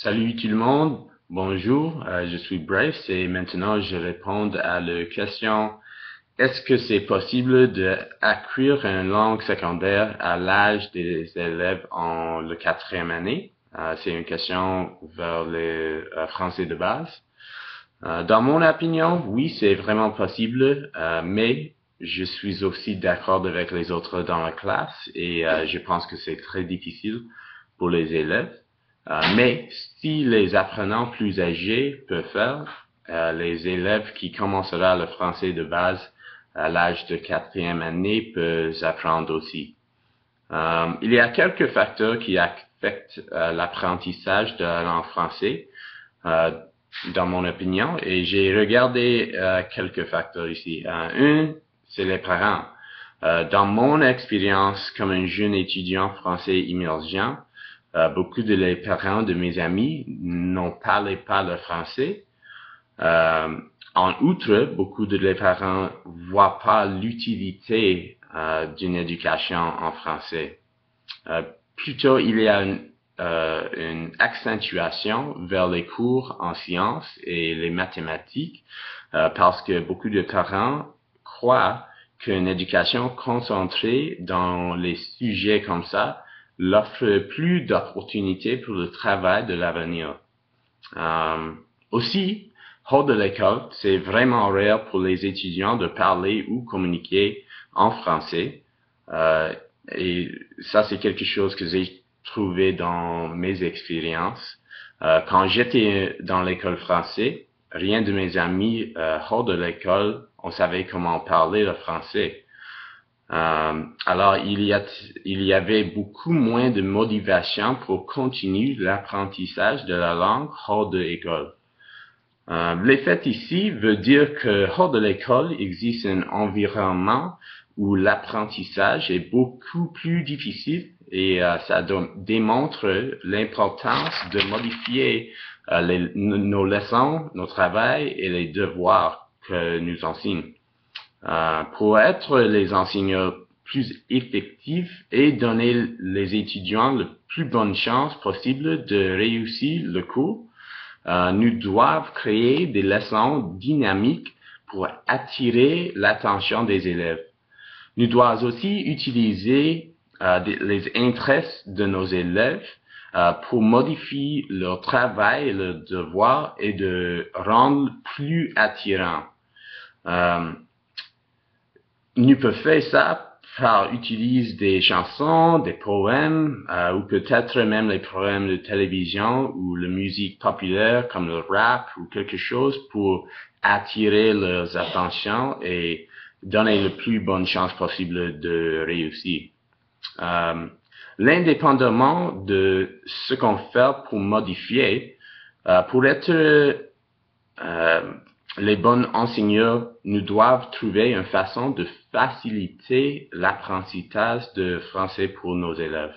Salut tout le monde, bonjour, je suis Bryce et maintenant je réponds à la question est-ce que c'est possible d'acquérir une langue secondaire à l'âge des élèves en la quatrième année? C'est une question vers le français de base. Dans mon opinion, oui, c'est vraiment possible, mais je suis aussi d'accord avec les autres dans la classe et je pense que c'est très difficile pour les élèves. Mais si les apprenants plus âgés peuvent faire, les élèves qui commenceront le français de base à l'âge de quatrième année peuvent apprendre aussi. Il y a quelques facteurs qui affectent l'apprentissage de la langue française, euh, dans mon opinion, et j'ai regardé quelques facteurs ici. Un, c'est les parents. Dans mon expérience comme un jeune étudiant français immergent, beaucoup de les parents de mes amis n'ont parlé pas le français. En outre, beaucoup de les parents voient pas l'utilité d'une éducation en français. Plutôt, il y a une accentuation vers les cours en sciences et les mathématiques parce que beaucoup de parents croient qu'une éducation concentrée dans les sujets comme ça l'offre plus d'opportunités pour le travail de l'avenir. Euh, Aussi, hors de l'école, c'est vraiment rare pour les étudiants de parler ou communiquer en français. Et ça, c'est quelque chose que j'ai trouvé dans mes expériences. Quand j'étais dans l'école française, rien de mes amis hors de l'école, on savait comment parler le français. Alors, il y avait beaucoup moins de motivation pour continuer l'apprentissage de la langue hors de l'école. L'effet ici veut dire que hors de l'école existe un environnement où l'apprentissage est beaucoup plus difficile et ça démontre l'importance de modifier nos leçons, nos travails et les devoirs que nous enseignons. Pour être les enseignants plus effectifs et donner les étudiants la plus bonne chance possible de réussir le cours, nous devons créer des leçons dynamiques pour attirer l'attention des élèves. Nous devons aussi utiliser les intérêts de nos élèves pour modifier leur travail et leurs devoirs et de rendre plus attirant. Nous pouvons faire ça par utiliser des chansons, des poèmes, ou peut-être même les programmes de télévision ou la musique populaire comme le rap ou quelque chose pour attirer leurs attentions et donner la plus bonne chance possible de réussir. L'indépendamment de ce qu'on fait pour modifier, pour être les bons enseignants nous doivent trouver une façon de faciliter l'apprentissage de français pour nos élèves.